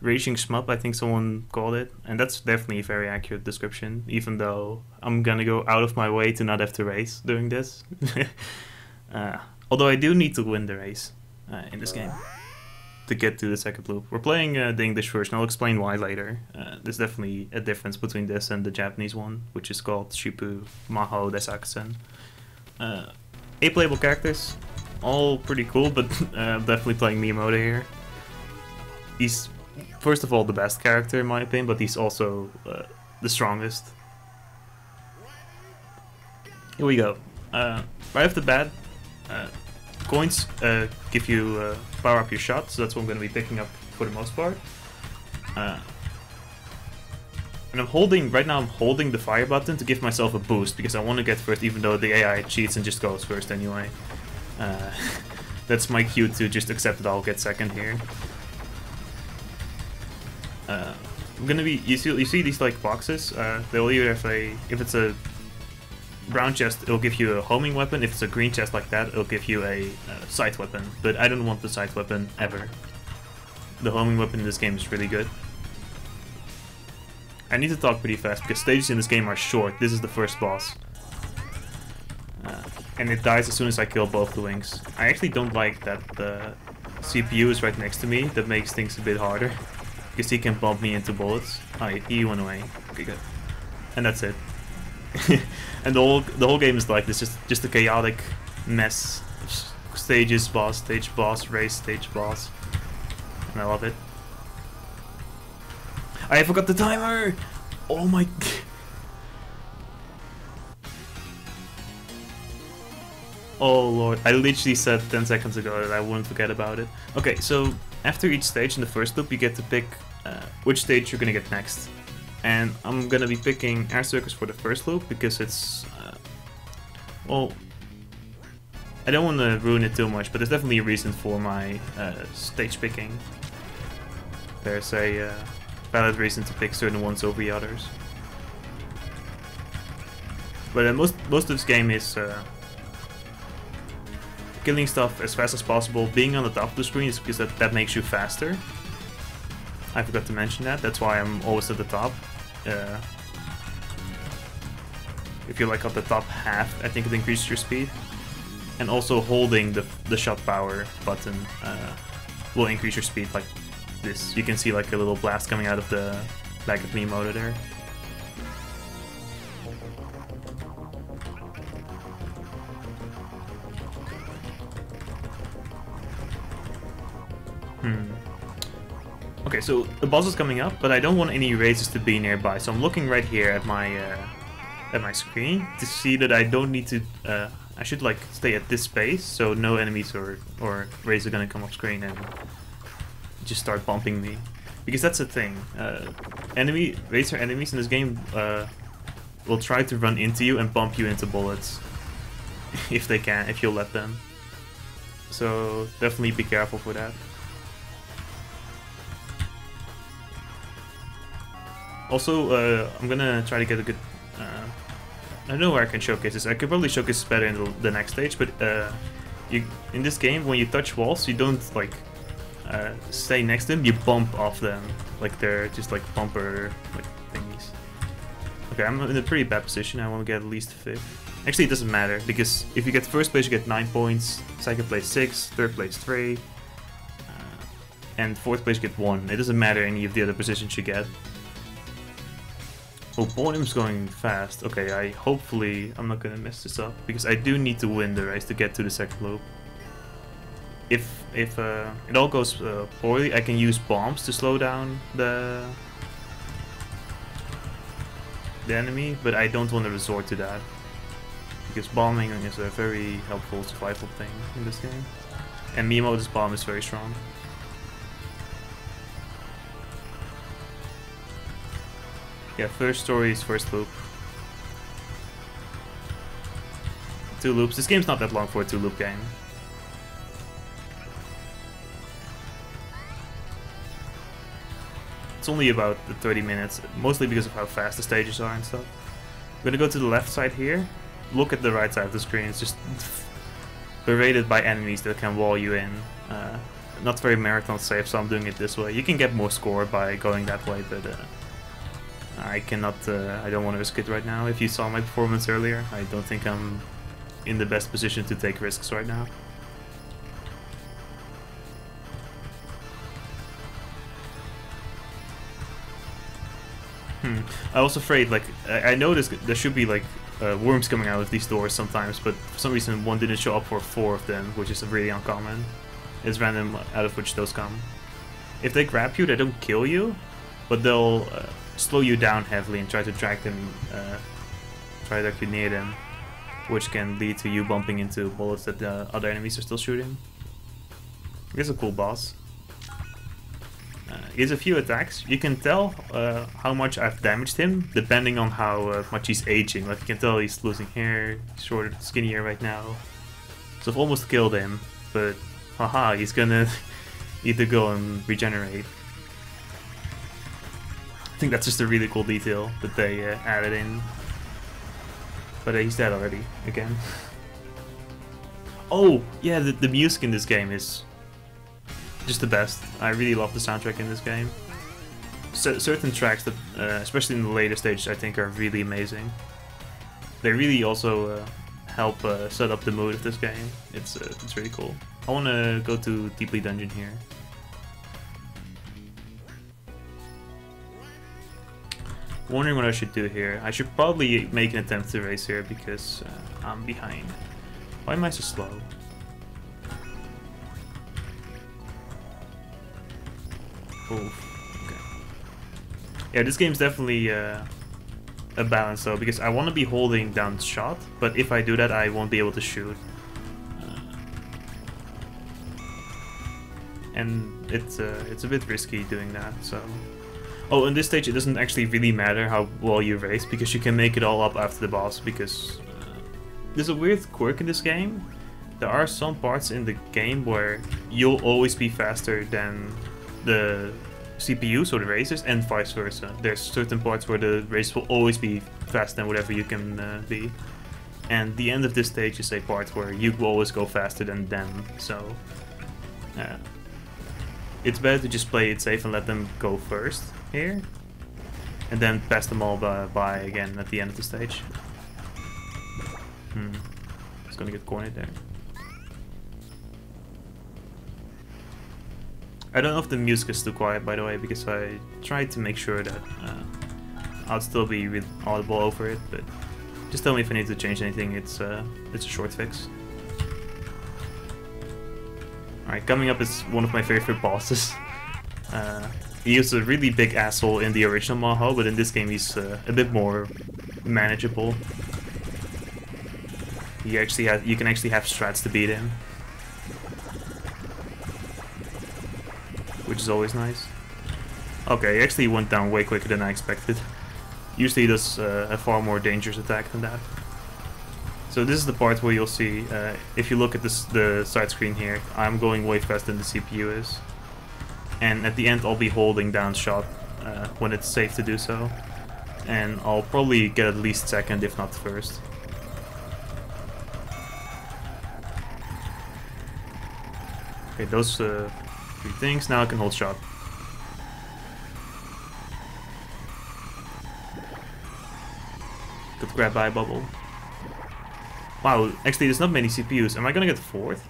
raging shmup, I think someone called it, and that's definitely a very accurate description, even though I'm gonna go out of my way to not have to race during this. Although I do need to win the race in this game to get to the second loop. We're playing the English version, I'll explain why later. There's definitely a difference between this and the Japanese one, which is called Shippu Maho Desakusen. 8 playable characters, all pretty cool, but definitely playing Miyamoto here. He's, first of all, the best character in my opinion, but he's also the strongest. Here we go. Right off the bat, coins give you power up your shot, so that's what I'm going to be picking up for the most part. And I'm holding, right now I'm holding the fire button to give myself a boost, because I want to get first, even though the AI cheats and just goes first anyway. That's my cue to just accept that I'll get second here. I'm gonna be, you see these like boxes, they'll either have if it's a brown chest, it'll give you a homing weapon. If it's a green chest like that, it'll give you a sight weapon. But I don't want the sight weapon ever. The homing weapon in this game is really good. I need to talk pretty fast because stages in this game are short. This is the first boss. And it dies as soon as I kill both the wings. I actually don't like that the CPU is right next to me. That makes things a bit harder. Because he can bump me into bullets. Oh, he went away. Okay, good. And that's it. And the whole game is like this, just a chaotic mess. Stages, boss, stage, boss, race, stage, boss. And I love it. I forgot the timer! Oh my... Oh lord, I literally said 10 seconds ago that I wouldn't forget about it. Okay, so after each stage in the first loop, you get to pick which stage you're gonna get next. And I'm gonna be picking Air Circus for the first loop because it's... well, I don't want to ruin it too much, but there's definitely a reason for my stage picking. There's a valid reason to pick certain ones over the others. But most of this game is killing stuff as fast as possible. Being on the top of the screen is because that makes you faster. I forgot to mention that. That's why I'm always at the top. If you're like at the top half, I think it increases your speed. And also holding the shot power button will increase your speed like this. You can see like a little blast coming out of the back of Miyamoto there. Okay, so the boss is coming up, but I don't want any razors to be nearby, so I'm looking right here at my screen to see that I don't need to. I should like stay at this space, so no enemies or razors are gonna come off screen and just start bumping me, because that's the thing. Razor enemies in this game will try to run into you and bump you into bullets if they can, if you'll let them. So definitely be careful for that. Also, I'm gonna try to get a good... I don't know where I can showcase this. I could probably showcase this better in the next stage, but in this game, when you touch walls, you don't like stay next to them, you bump off them. Like they're just like bumper like thingies. Okay, I'm in a pretty bad position. I want to get at least 5th. Actually, it doesn't matter, because if you get first place, you get 9 points, second place 6, third place 3, and fourth place you get 1. It doesn't matter any of the other positions you get. Oh, Bonham's going fast. Okay, hopefully I'm not gonna mess this up, because I do need to win the race to get to the second loop. If it all goes poorly, I can use bombs to slow down the enemy, but I don't want to resort to that, because bombing is a very helpful survival thing in this game, and Miyamoto's bomb is very strong. Yeah, first story is first loop. 2 loops. This game's not that long for a 2-loop game. It's only about 30 minutes, mostly because of how fast the stages are and stuff. I'm gonna go to the left side here. Look at the right side of the screen. It's just berated by enemies that can wall you in. not very marathon safe, so I'm doing it this way. You can get more score by going that way, but I cannot, I don't want to risk it right now. If you saw my performance earlier, I don't think I'm in the best position to take risks right now. I was afraid, like, I noticed there should be, like, worms coming out of these doors sometimes, but for some reason one didn't show up for 4 of them, which is really uncommon. It's random out of which those come. If they grab you, they don't kill you, but they'll slow you down heavily and try to drag them, try to get near them, which can lead to you bumping into bullets that the other enemies are still shooting. He's a cool boss. He has a few attacks. You can tell how much I've damaged him depending on how much he's aging. Like, you can tell he's losing hair, he's shorter, skinnier right now. So I've almost killed him, but haha, he's gonna either go and regenerate. I think that's just a really cool detail that they added in. But he's dead already, again. Oh, yeah, the music in this game is just the best. I really love the soundtrack in this game. Certain tracks that, especially in the later stages, I think are really amazing. They really also help set up the mood of this game. It's really cool. I want to go to Deeply Dungeon here. Wondering what I should do here. I should probably make an attempt to race here because I'm behind. Why am I so slow? Oof. Okay. Yeah, this game's definitely a balance though, because I want to be holding down shot, but if I do that, I won't be able to shoot. And it's a bit risky doing that, so... Oh, in this stage it doesn't actually really matter how well you race, because you can make it all up after the boss, because there's a weird quirk in this game. There are some parts in the game where you'll always be faster than the CPUs or the racers, and vice versa. There's certain parts where the race will always be faster than whatever you can be. And the end of this stage is a part where you will always go faster than them, so... it's better to just play it safe and let them go first here, and then pass them all by again at the end of the stage. It's gonna get cornered there. I don't know if the music is too quiet, by the way, because I tried to make sure that I'll still be audible over it, but just tell me if I need to change anything. It's a short fix. Alright, coming up is one of my favorite bosses. He was a really big asshole in the original Maho, but in this game he's a bit more manageable. You can actually have strats to beat him, which is always nice. Okay, he actually went down way quicker than I expected. Usually he does a far more dangerous attack than that. So this is the part where you'll see, if you look at the side screen here, I'm going way faster than the CPU is. And at the end I'll be holding down shot when it's safe to do so. And I'll probably get at least second, if not first. Okay, those 3 things, now I can hold shot. Good grab by bubble. Wow, actually there's not many CPUs. Am I gonna get 4th?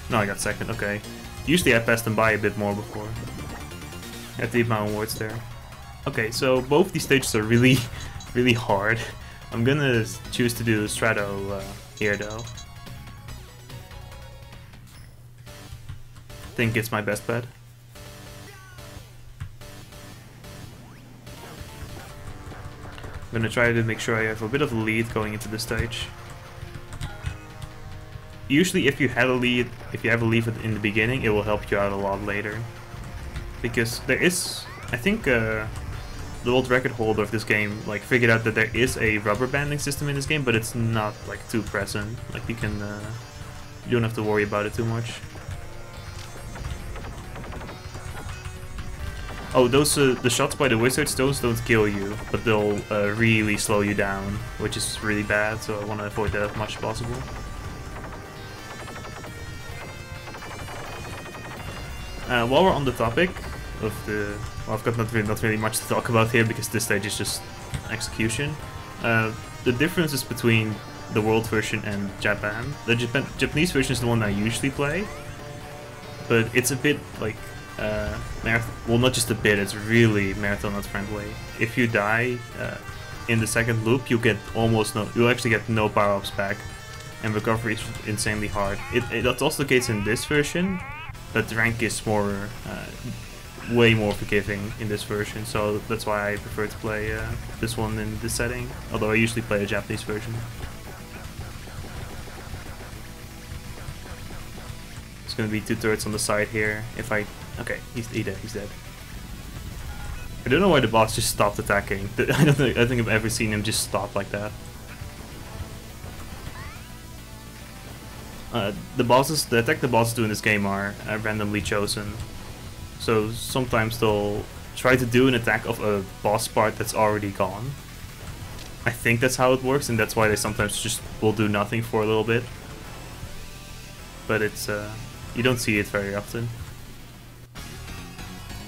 No, I got 2nd, okay. Usually I passed them by a bit more before. I have to eat my own words there. Okay, so both these stages are really, really hard. I'm gonna choose to do Strato here though. I think it's my best bet. I'm gonna try to make sure I have a bit of a lead going into this stage. Usually if you have a lead in the beginning, it will help you out a lot later. Because there is, I think the world record holder of this game like figured out that there is a rubber banding system in this game, but it's not like too present. Like you don't have to worry about it too much. Oh, those the shots by the wizards, those don't kill you, but they'll really slow you down, which is really bad, so I want to avoid that as much as possible. While we're on the topic of the... Well, I've got not really much to talk about here because this stage is just execution. The differences between the world version and Japan. The Japanese version is the one I usually play, but it's a bit like well, not just a bit, it's really marathon not friendly. If you die in the second loop, you'll actually get no power-ups back, and recovery is insanely hard. That's also the case in this version, but the rank is more way more forgiving in this version, so that's why I prefer to play this one in this setting, although I usually play a Japanese version. It's gonna be 2 turrets on the side here. If I... Okay, he's dead, he's dead. I don't know why the boss just stopped attacking. I don't think I've ever seen him just stop like that. The attack the bosses do in this game are randomly chosen. So sometimes they'll try to do an attack of a boss part that's already gone. I think that's how it works, and that's why they sometimes just will do nothing for a little bit. But it's you don't see it very often.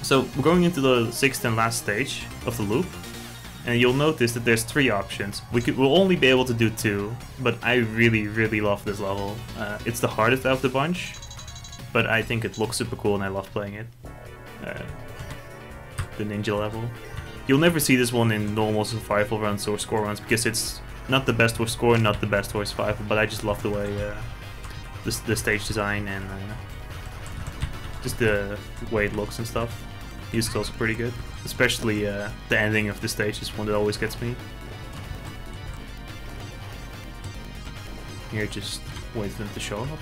So we're going into the 6th and last stage of the loop, and you'll notice that there's 3 options. We'll only be able to do 2, but I really love this level. It's the hardest out of the bunch, but I think it looks super cool and I love playing it. The ninja level. You'll never see this one in normal survival runs or score runs because it's not the best for score, not the best for survival, but I just love the way the stage design and just the way it looks and stuff. Music's also pretty good, especially the ending of the stage is one that always gets me. Here, just wait for them to show up.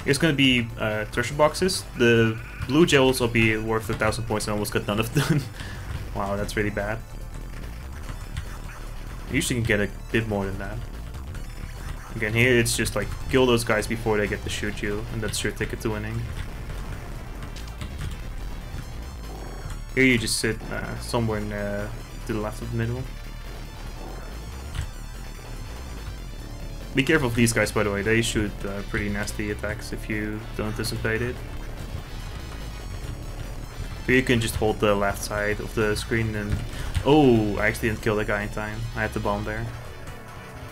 Here's gonna be treasure boxes. The blue gels will be worth 1,000 points, and I almost got none of them. Wow, that's really bad. You usually can get a bit more than that. Again, here it's just like kill those guys before they get to shoot you, and that's your ticket to winning. Here you just sit somewhere to the left of the middle. Be careful of these guys, by the way. They shoot pretty nasty attacks if you don't anticipate it. Here you can just hold the left side of the screen and... Oh, I actually didn't kill the guy in time. I had the bomb there.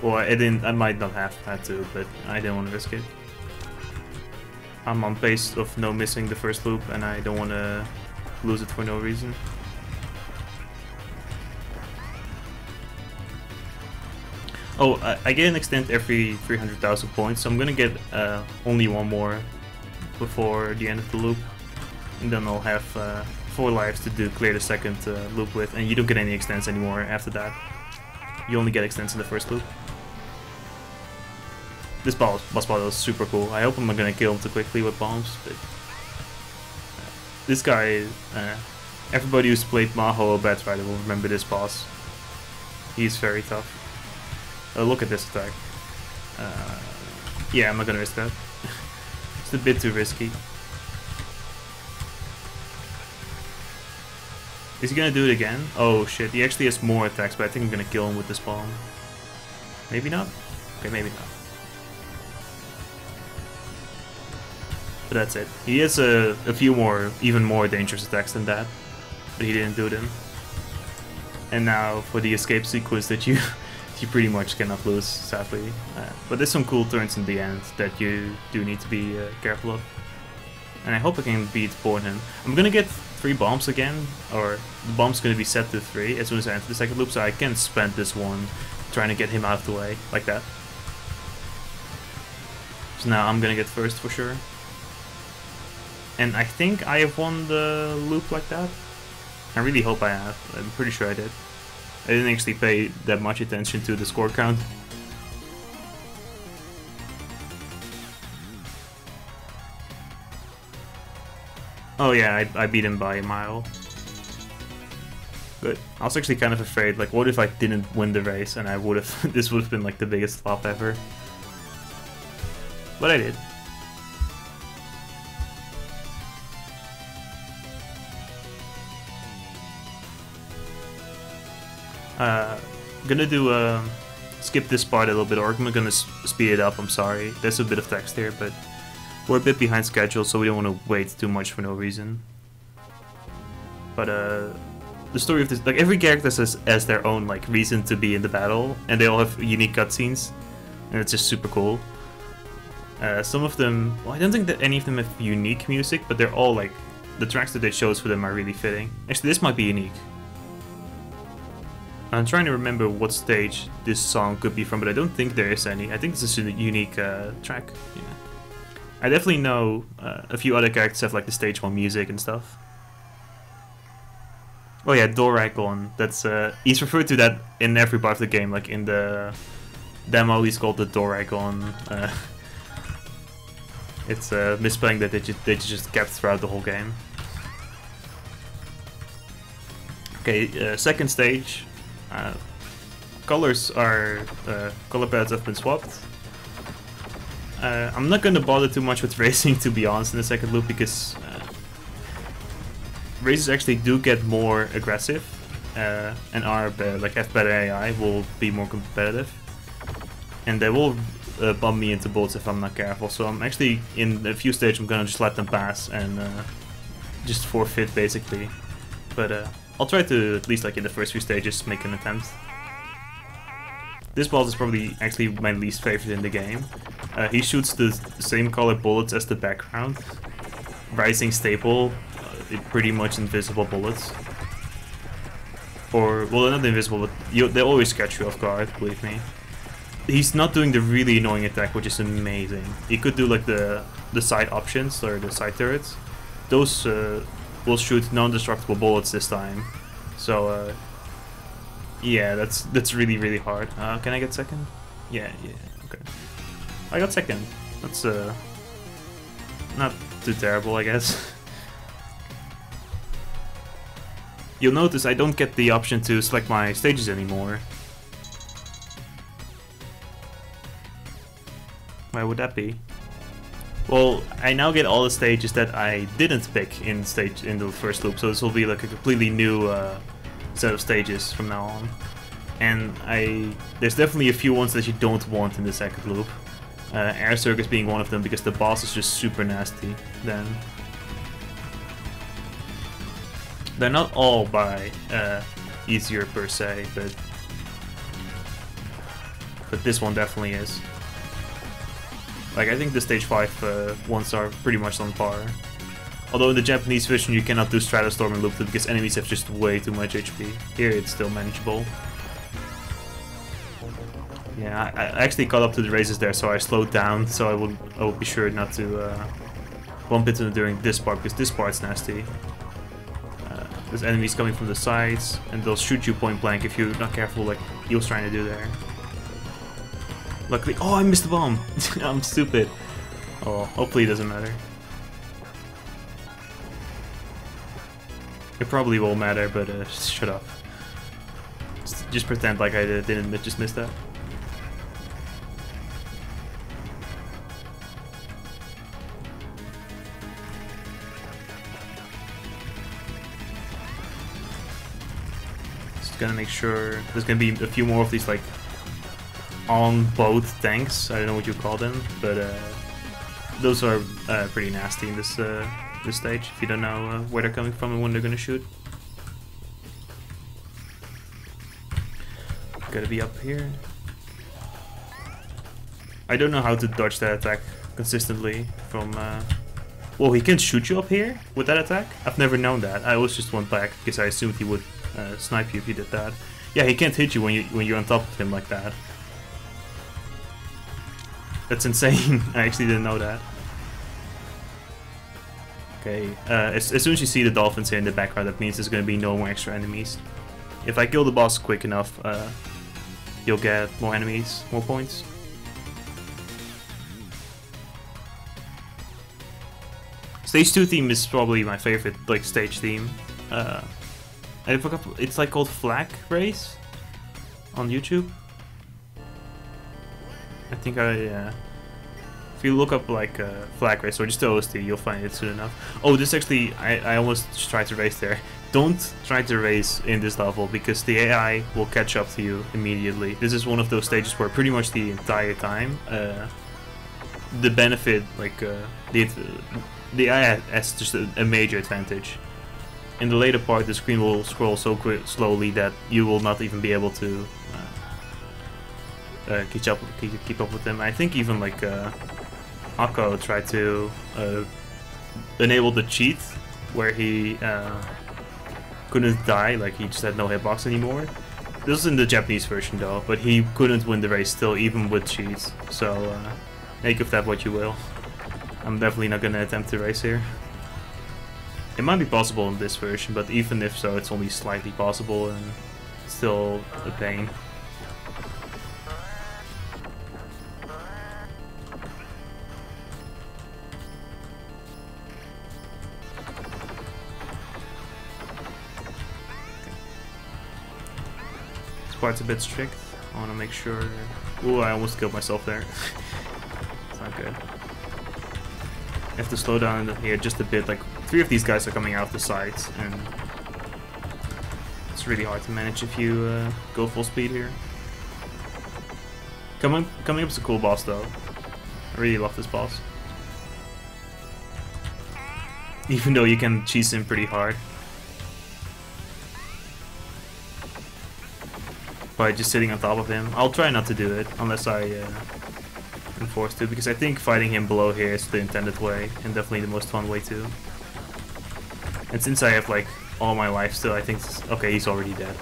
Well, I might not have had to, but I didn't want to risk it. I'm on pace of no missing the first loop, and I don't want to lose it for no reason. Oh, I get an extent every 300,000 points, so I'm gonna get only one more before the end of the loop, and then I'll have 4 lives to clear the second loop with, and you don't get any extents anymore after that. You only get extents in the first loop. This boss battle is super cool. I hope I'm not gonna kill him too quickly with bombs, but this guy, everybody who's played Maho or Batrider will remember this boss. He's very tough. Look at this attack. Yeah, I'm not gonna risk that. It's a bit too risky. Is he gonna do it again? Oh shit, he actually has more attacks, but I think I'm gonna kill him with this bomb. Maybe not? Okay, maybe not. But that's it. He has a few more, even more dangerous attacks than that, but he didn't do them. And now for the escape sequence that you pretty much cannot lose, sadly. But there's some cool turns in the end that you do need to be careful of. And I hope I can beat Bornham. I'm gonna get 3 bombs again, or the bomb's gonna be set to 3 as soon as I enter the second loop, so I can spend this one trying to get him out of the way, like that. So now I'm gonna get first for sure. And I think I have won the loop like that. I really hope I have. I'm pretty sure I did. I didn't actually pay that much attention to the score count. Oh yeah, I beat him by a mile. Good. I was actually kind of afraid, like what if I didn't win the race and I would have, this would have been like the biggest flop ever. But I did. Gonna do skip this part a little bit, or I'm gonna speed it up. I'm sorry. There's a bit of text here, but We're a bit behind schedule, so we don't want to wait too much for no reason. But the story of this, like every character has their own like reason to be in the battle, and they all have unique cutscenes, and it's just super cool. Some of them, well, I don't think that any of them have unique music, but they're all like, the tracks that they chose for them are really fitting. Actually, this might be unique. I'm trying to remember what stage this song could be from, but I don't think there is any. I think this is a unique track. Yeah. I definitely know a few other characters have like the stage 1 music and stuff. Oh yeah, Doragon. That's he's referred to that in every part of the game. Like in the demo, he's called the Doragon. It's misspelling that they just kept throughout the whole game. Okay, second stage. Colors are color palettes have been swapped. I'm not gonna bother too much with racing, to be honest, in the second loop, because races actually do get more aggressive, and are like have better AI, will be more competitive, and they will bump me into bullets if I'm not careful. So I'm actually in a few stages I'm gonna just let them pass and just forfeit basically. But I'll try to, at least like in the first few stages, make an attempt. This boss is probably actually my least favorite in the game. He shoots the same color bullets as the background. Rising staple, pretty much invisible bullets. Or, well, not invisible, but they always catch you off guard, believe me. He's not doing the really annoying attack, which is amazing. He could do like the side options, or the side turrets. Those will shoot non-destructible bullets this time. So, yeah, that's really, really hard. Can I get second? Yeah, okay. I got second. That's not too terrible, I guess. You'll notice I don't get the option to select my stages anymore. Why would that be? Well, I now get all the stages that I didn't pick in the first loop, so this will be like a completely new set of stages from now on. And there's definitely a few ones that you don't want in the second loop. Air Circus being one of them, because the boss is just super nasty then. They're not all by easier per se, but this one definitely is. Like, I think the stage 5 ones are pretty much on par. Although in the Japanese version you cannot do Stratostorm and Loop because enemies have just way too much HP. Here it's still manageable. Yeah, I actually caught up to the races there, so I slowed down, so I will be sure not to bump into them during this part, because this part's nasty. There's enemies coming from the sides, and they'll shoot you point blank if you're not careful, like he was trying to do there. Luckily, oh, I missed the bomb! I'm stupid. Oh, hopefully it doesn't matter. It probably will matter, but shut up. Just pretend like I didn't just miss that. Just gonna make sure there's gonna be a few more of these like on boat tanks. I don't know what you call them, but those are pretty nasty in this this stage. If you don't know where they're coming from and when they're gonna shoot. Gotta be up here. I don't know how to dodge that attack consistently from... Well, he can shoot you up here with that attack? I've never known that. I always just went back because I assumed he would snipe you if he did that. Yeah, he can't hit you when you're on top of him like that. That's insane. I actually didn't know that. Okay, as soon as you see the dolphins here in the background, that means there's gonna be no more extra enemies. If I kill the boss quick enough, you'll get more enemies, more points. Stage 2 theme is probably my favorite, like, stage theme. I forgot, it's like called Flag Race on YouTube. I think if you look up like Flag Race or just the OST, you'll find it soon enough. Oh, this actually, I almost tried to race there. Don't try to race in this level because the AI will catch up to you immediately. This is one of those stages where pretty much the entire time the benefit, like the AI has just a major advantage. In the later part, the screen will scroll so slowly that you will not even be able to keep up with them. I think even like Akko tried to enable the cheat where he couldn't die, like he just had no hitbox anymore. This is in the Japanese version though, but he couldn't win the race still, even with cheats. So make of that what you will. I'm definitely not gonna attempt to race here. It might be possible in this version, but even if so, it's only slightly possible and still a pain. Part's a bit strict. I want to make sure. Ooh, I almost killed myself there. It's not good. I have to slow down here just a bit. Like 3 of these guys are coming out the sides, and it's really hard to manage if you go full speed here. Coming up's a cool boss though. I really love this boss. Even though you can cheese him pretty hard. By just sitting on top of him. I'll try not to do it unless I am forced to, because I think fighting him below here is the intended way and definitely the most fun way too. And since I have like all my life still, I think okay, he's already dead.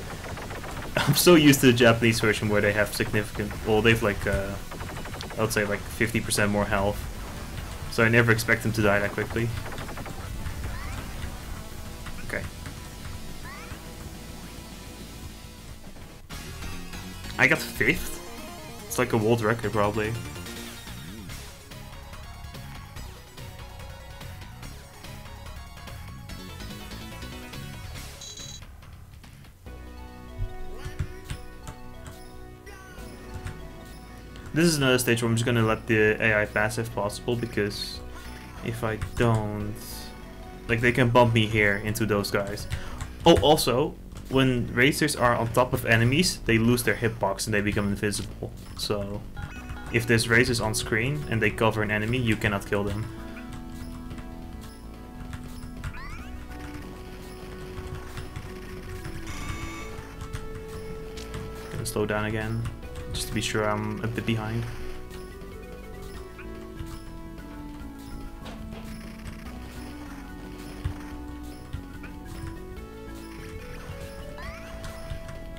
I'm so used to the Japanese version where they have significant, well, they've like I would say like 50% more health, so I never expect him to die that quickly. Okay. I got 5th? It's like a world record, probably. This is another stage where I'm just gonna let the AI pass if possible, because if I don't... like, they can bump me here into those guys. Oh, also, when racers are on top of enemies, they lose their hitbox and they become invisible. So, if there's racers on screen and they cover an enemy, you cannot kill them. Gonna slow down again, just to be sure I'm a bit behind.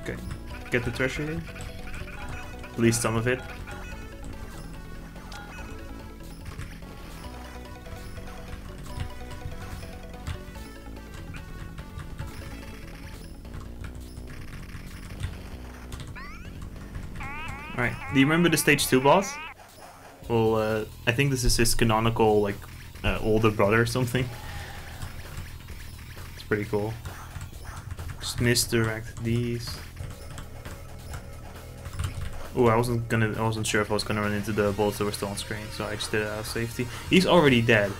Okay, get the treasure here. At least some of it. Alright, do you remember the stage 2 boss? Well, I think this is his canonical, like, older brother or something. It's pretty cool. Just misdirect these. Oh, I wasn't sure if I was gonna run into the bullets that were still on screen, so I just did it out of safety. He's already dead.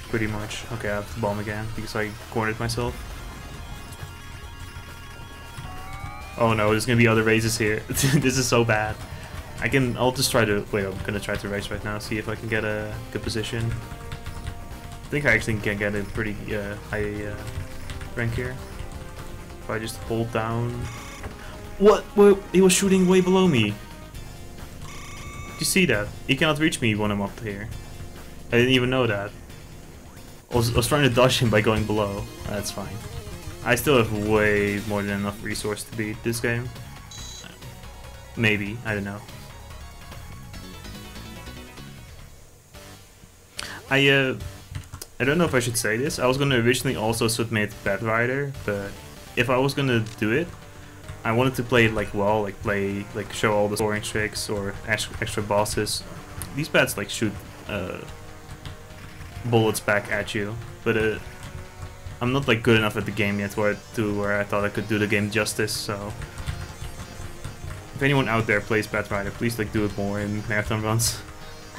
Pretty much. Okay, I have to bomb again because I cornered myself. Oh no, there's gonna be other races here. This is so bad. I'll just try to, wait, I'm gonna try to race right now, see if I can get a good position. I think I actually can get a pretty high rank here. If I just hold down. What? Well, he was shooting way below me. Did you see that? He cannot reach me when I'm up here. I didn't even know that. I was trying to dodge him by going below. That's fine. I still have way more than enough resource to beat this game. Maybe, I don't know. I don't know if I should say this. I was gonna originally also submit Bad Rider, but if I was gonna do it, I wanted to play it like well, like show all the scoring tricks or extra bosses. These bats like shoot bullets back at you, but I'm not like good enough at the game yet where I thought I could do the game justice. So if anyone out there plays Bad Rider, please like do it more in marathon runs.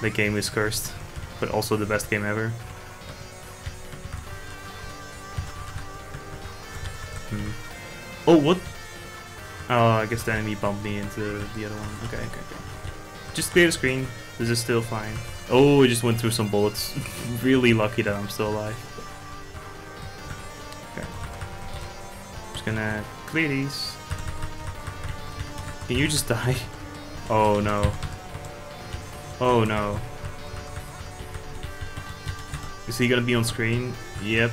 The game is cursed, but also the best game ever. Oh, what? Oh, I guess the enemy bumped me into the other one. Okay. Just clear the screen. This is still fine. Oh, I just went through some bullets. Really lucky that I'm still alive. Okay. Just gonna clear these. Can you just die? Oh no. Oh no. Is he gonna be on screen? Yep.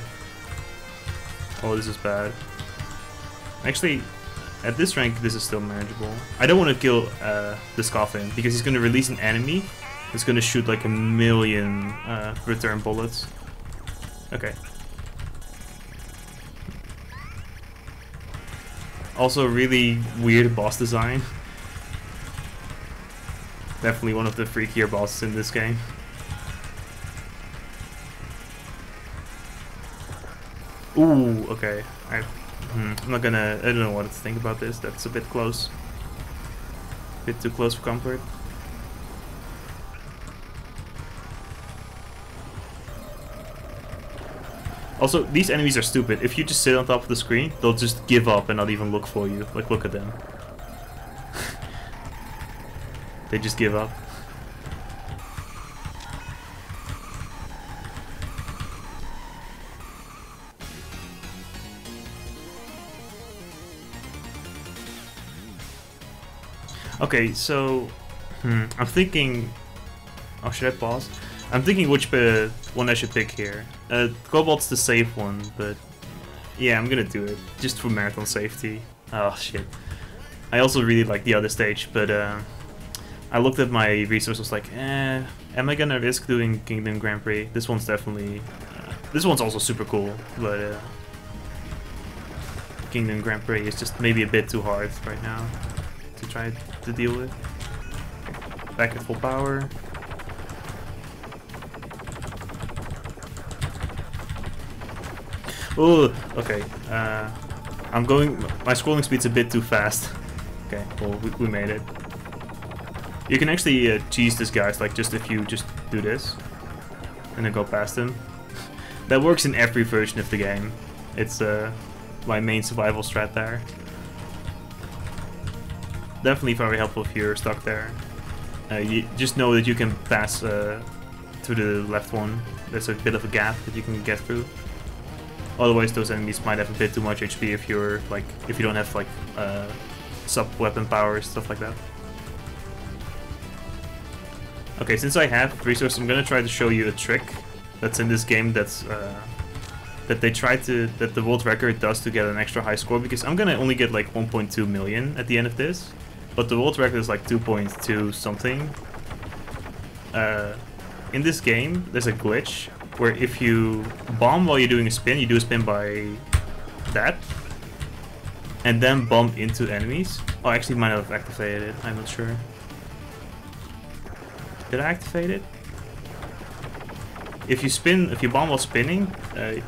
Oh, this is bad. Actually, at this rank, this is still manageable. I don't want to kill the Scoffin because he's gonna release an enemy that's gonna shoot like 1,000,000 return bullets. Okay. Also, really weird boss design. Definitely one of the freakier bosses in this game. Ooh, okay. I'm not gonna. I don't know what to think about this. That's a bit close. A bit too close for comfort. Also, these enemies are stupid. If you just sit on top of the screen, they'll just give up and not even look for you. Like, look at them. They just give up. Okay, so I'm thinking. Oh, should I pause? I'm thinking which one I should pick here. Cobalt's the safe one, but yeah, I'm gonna do it just for marathon safety. Oh shit! I also really like the other stage, but I looked at my resources like, am I gonna risk doing Kingdom Grandprix? This one's definitely. This one's also super cool, but Kingdom Grandprix is just maybe a bit too hard right now to try to deal with. Back at full power. Oh, okay. I'm going. My scrolling speed's a bit too fast. Okay, well, we made it. You can actually cheese this guy, like just if you just do this and then go past him. That works in every version of the game. It's my main survival strat there. Definitely very helpful if you're stuck there. You just know that you can pass to the left one. There's a bit of a gap that you can get through. Otherwise, those enemies might have a bit too much HP if you're like if you don't have like sub weapon powers, stuff like that. Okay, since I have resources, I'm gonna try to show you a trick that's in this game that's that the world record does to get an extra high score, because I'm gonna only get like 1.2 million at the end of this, but the world record is like 2.2 something. In this game, there's a glitch where if you bomb while you're doing a spin, you do a spin by that, and then bump into enemies. Oh, actually, might have activated it. I'm not sure. Did I activate it? If you bomb while spinning,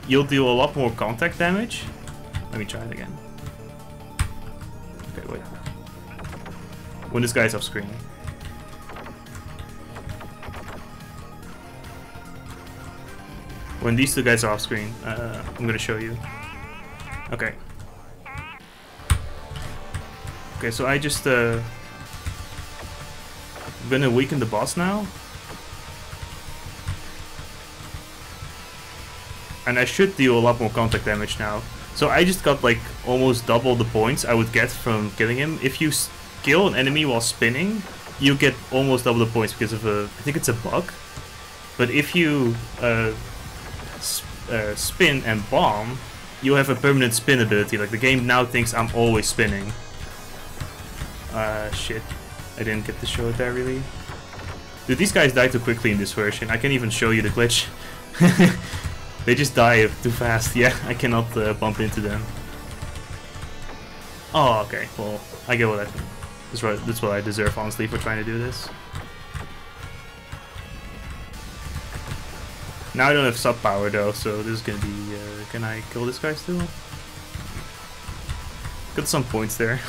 you'll deal a lot more contact damage. Let me try it again. Okay, wait. When this guy's off screen. When these two guys are off screen, I'm gonna show you. Okay. Okay, so I just I'm gonna weaken the boss now. And I should deal a lot more contact damage now. So I just got like almost double the points I would get from killing him. If you kill an enemy while spinning, you get almost double the points because of I think it's a bug. But if you spin and bomb, you have a permanent spin ability. Like the game now thinks I'm always spinning. Shit. I didn't get to show it there really. Dude, these guys die too quickly in this version. I can't even show you the glitch. They just die too fast. Yeah, I cannot bump into them. Oh, okay. Well, I get what I think. That's what I deserve, honestly, for trying to do this. Now I don't have sub power though, so this is gonna be. Can I kill this guy still? Got some points there.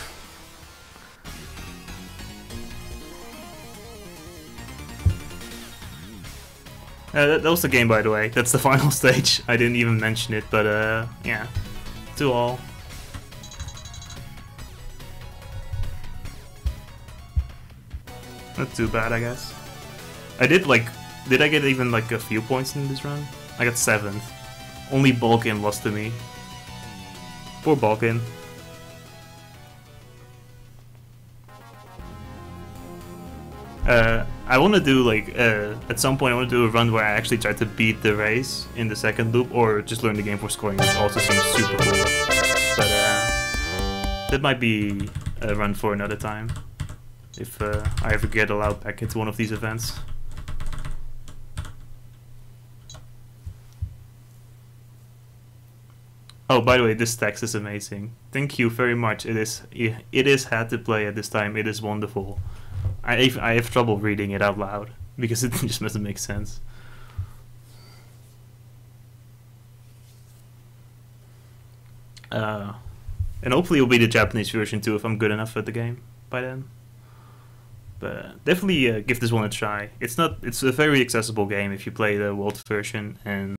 That was the game, by the way. That's the final stage. I didn't even mention it, but yeah. 2-all. Not too bad, I guess. I did did I get even like a few points in this run? I got 7th. Only Balkan lost to me. Poor Balkan. I want to do at some point I want to do a run where I actually try to beat the race in the second loop, or just learn the game for scoring, which also seems super cool. But that might be a run for another time, if I ever get allowed back into one of these events. Oh, by the way, this text is amazing. Thank you very much. It is had to play at this time. It is wonderful. I have trouble reading it out loud because it just doesn't make sense. And hopefully it'll be the Japanese version too if I'm good enough at the game by then. But definitely give this one a try. It's a very accessible game if you play the world version, and